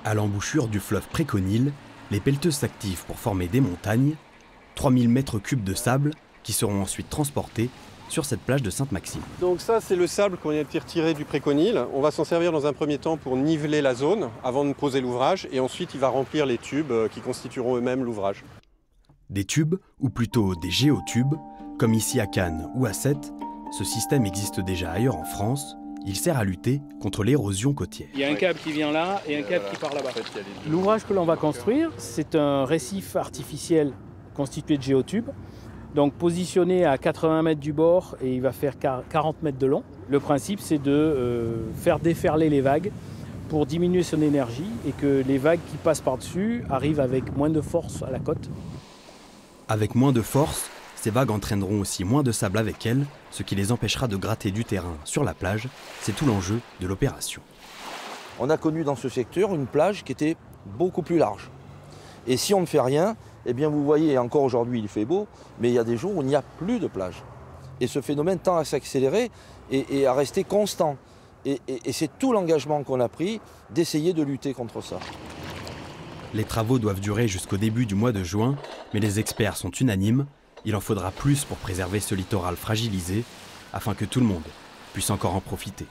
À l'embouchure du fleuve Préconil, les pelleteuses s'activent pour former des montagnes, 3000 mètres cubes de sable qui seront ensuite transportés sur cette plage de Sainte-Maxime. Donc ça, c'est le sable qu'on a été retiré du Préconil. On va s'en servir dans un premier temps pour niveler la zone avant de poser l'ouvrage et ensuite il va remplir les tubes qui constitueront eux-mêmes l'ouvrage. Des tubes, ou plutôt des géotubes, comme ici à Cannes ou à Sète, ce système existe déjà ailleurs en France. Il sert à lutter contre l'érosion côtière. Il y a un câble qui vient là et un câble qui part là-bas. L'ouvrage que l'on va construire, c'est un récif artificiel constitué de géotubes, donc positionné à 80 mètres du bord et il va faire 40 mètres de long. Le principe, c'est de faire déferler les vagues pour diminuer son énergie et que les vagues qui passent par-dessus arrivent avec moins de force à la côte. Avec moins de force, ces vagues entraîneront aussi moins de sable avec elles, ce qui les empêchera de gratter du terrain sur la plage. C'est tout l'enjeu de l'opération. On a connu dans ce secteur une plage qui était beaucoup plus large. Et si on ne fait rien, eh bien vous voyez, encore aujourd'hui il fait beau, mais il y a des jours où il n'y a plus de plage. Et ce phénomène tend à s'accélérer et à rester constant. Et c'est tout l'engagement qu'on a pris d'essayer de lutter contre ça. Les travaux doivent durer jusqu'au début du mois de juin, mais les experts sont unanimes. Il en faudra plus pour préserver ce littoral fragilisé, afin que tout le monde puisse encore en profiter.